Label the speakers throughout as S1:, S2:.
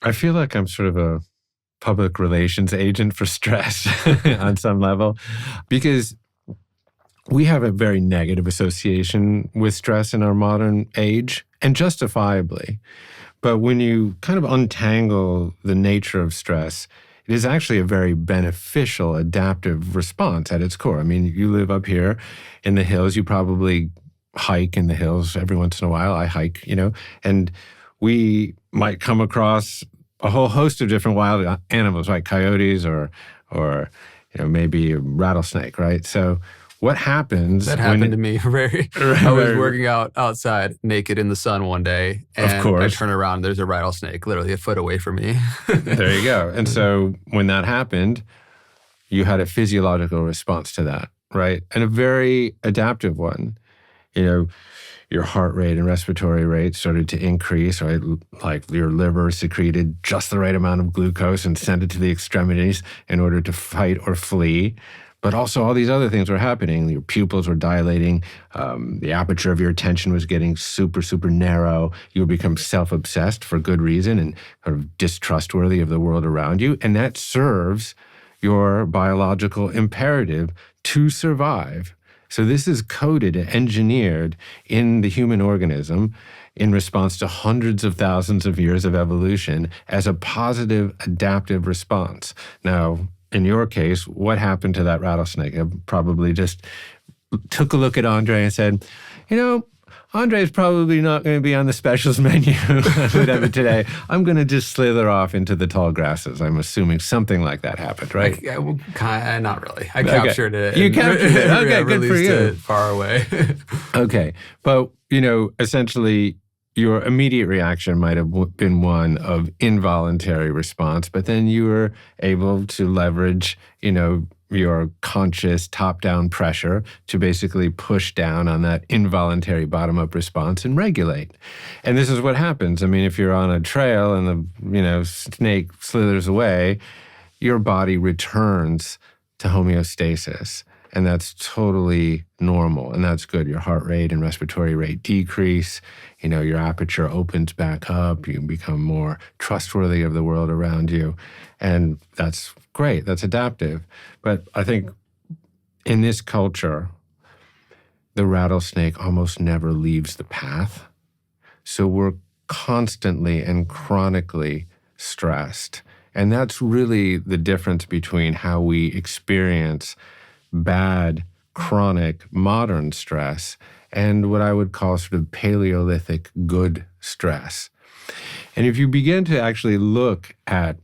S1: I feel like I'm sort of a public relations agent for stress on some level, because we have a very negative association with stress in our modern age, and justifiably. But when you kind of untangle the nature of stress, it is actually a very beneficial, adaptive response at its core. I mean, you live up here in the hills, you probably hike in the hills every once in a while. I hike, and we might come across a whole host of different wild animals, right? Coyotes or maybe a rattlesnake, right? So what happens?
S2: That happened to me. I was working out outside naked in the sun one day, and
S1: of course,
S2: I turn around, there's a rattlesnake literally a foot away from me.
S1: There you go. And so when that happened, you had a physiological response to that, right? And a very adaptive one. Your heart rate and respiratory rate started to increase, right? Like your liver secreted just the right amount of glucose and sent it to the extremities in order to fight or flee. But also all these other things were happening. Your pupils were dilating. The aperture of your attention was getting super, super narrow. You would become self-obsessed for good reason and sort of distrustworthy of the world around you. And that serves your biological imperative to survive. So this is coded and engineered in the human organism in response to hundreds of thousands of years of evolution as a positive adaptive response. Now, in your case, what happened to that rattlesnake? I probably just took a look at André and said, André is probably not going to be on the specials menu whatever today. I'm going to just slither off into the tall grasses. I'm assuming something like that happened, right?
S2: Not really. I captured it.
S1: You captured it. Okay, good for you.
S2: It far away.
S1: Okay. But, essentially, your immediate reaction might have been one of involuntary response, but then you were able to leverage, your conscious top-down pressure to basically push down on that involuntary bottom-up response and regulate. And this is what happens. I mean, if you're on a trail and the, snake slithers away, your body returns to homeostasis. And that's totally normal, and that's good. Your heart rate and respiratory rate decrease. Your aperture opens back up. You become more trustworthy of the world around you. And that's great. That's adaptive. But I think in this culture, the rattlesnake almost never leaves the path. So we're constantly and chronically stressed. And that's really the difference between how we experience bad, chronic, modern stress and what I would call sort of Paleolithic good stress. And if you begin to actually look at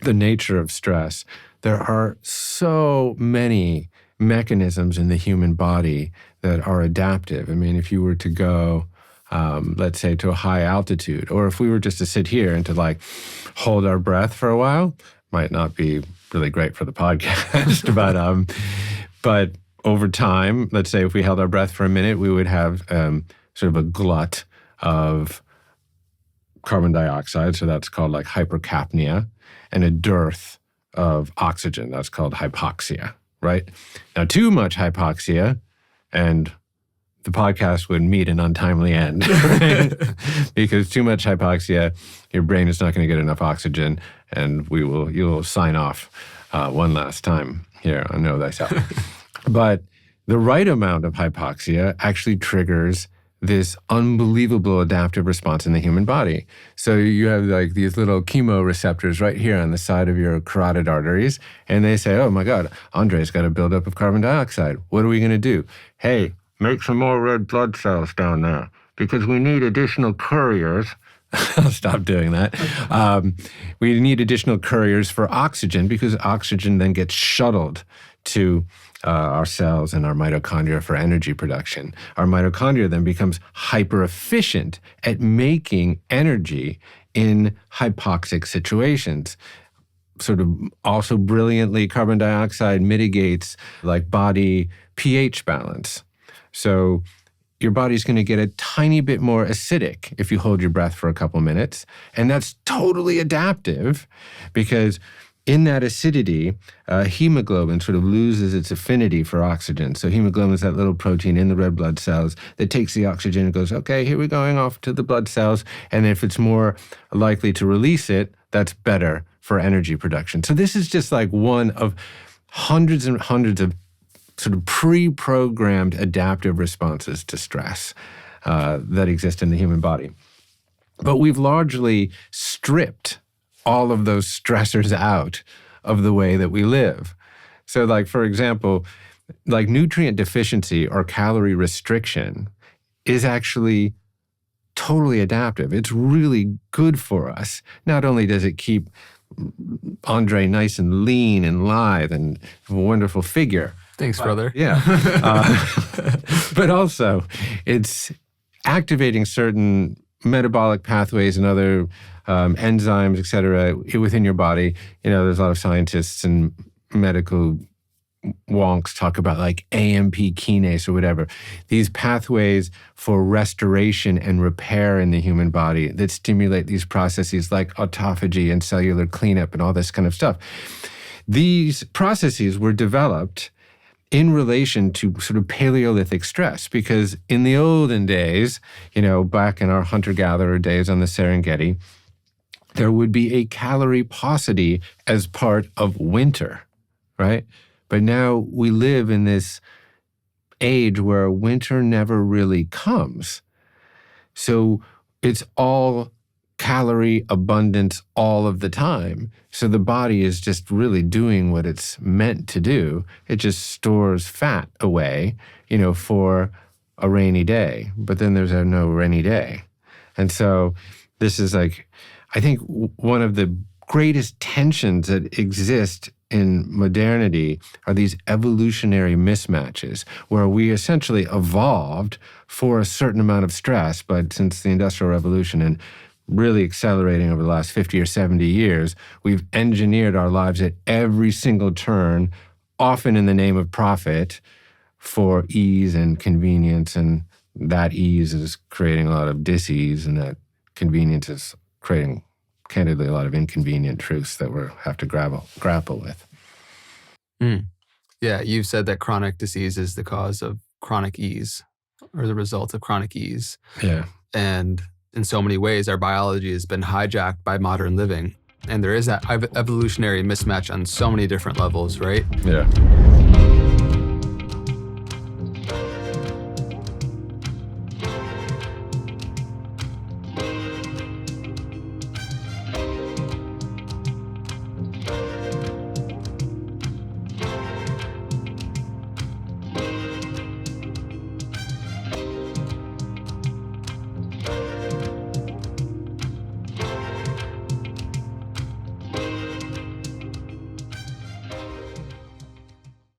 S1: the nature of stress, there are so many mechanisms in the human body that are adaptive. I mean, if you were to go, let's say, to a high altitude, or if we were just to sit here and to hold our breath for a while, might not be really great for the podcast, but over time, let's say if we held our breath for a minute, we would have sort of a glut of carbon dioxide, so that's called hypercapnia, and a dearth of oxygen, that's called hypoxia, right? Now, too much hypoxia, and the podcast would meet an untimely end, right? Because too much hypoxia, your brain is not going to get enough oxygen, and you'll sign off one last time here on Know Thyself. But the right amount of hypoxia actually triggers this unbelievable adaptive response in the human body. So you have these little chemoreceptors right here on the side of your carotid arteries, and they say, oh my God, Andre's got a buildup of carbon dioxide. What are we going to do? Hey, make some more red blood cells down there because we need additional couriers. I'll stop doing that. We need additional couriers for oxygen because oxygen then gets shuttled to our cells and our mitochondria for energy production. Our mitochondria then becomes hyper efficient at making energy in hypoxic situations. Sort of also brilliantly, carbon dioxide mitigates body pH balance. So your body's going to get a tiny bit more acidic if you hold your breath for a couple minutes. And that's totally adaptive because in that acidity, hemoglobin sort of loses its affinity for oxygen. So hemoglobin is that little protein in the red blood cells that takes the oxygen and goes, okay, here we're going off to the blood cells. And if it's more likely to release it, that's better for energy production. So this is just like one of hundreds and hundreds of sort of pre-programmed adaptive responses to stress that exist in the human body. But we've largely stripped all of those stressors out of the way that we live. So like, for example, like nutrient deficiency or calorie restriction is actually totally adaptive. It's really good for us. Not only does it keep André nice and lean and lithe and a wonderful figure.
S2: Thanks, brother.
S1: Yeah. But also it's activating certain metabolic pathways and other enzymes, et cetera, within your body. You know, there's a lot of scientists and medical wonks talk about like AMP kinase or whatever. These pathways for restoration and repair in the human body that stimulate these processes like autophagy and cellular cleanup and all this kind of stuff. These processes were developed in relation to sort of Paleolithic stress, because in the olden days, you know, back in our hunter-gatherer days on the Serengeti, there would be a calorie paucity as part of winter, right? But now we live in this age where winter never really comes. So it's all calorie abundance all of the time. So the body is just really doing what it's meant to do. It just stores fat away, you know, for a rainy day. But then there's no rainy day. And so this is like, I think one of the greatest tensions that exist in modernity are these evolutionary mismatches where we essentially evolved for a certain amount of stress, but since the Industrial Revolution and really accelerating over the last 50 or 70 years, we've engineered our lives at every single turn, often in the name of profit, for ease and convenience. And that ease is creating a lot of dis-ease, and that convenience is creating, candidly, a lot of inconvenient truths that we have to grapple with.
S2: Yeah, you've said that chronic disease is the cause of chronic ease, or the result of chronic ease.
S1: Yeah.
S2: And in so many ways, our biology has been hijacked by modern living. And there is that evolutionary mismatch on so many different levels, right?
S1: Yeah.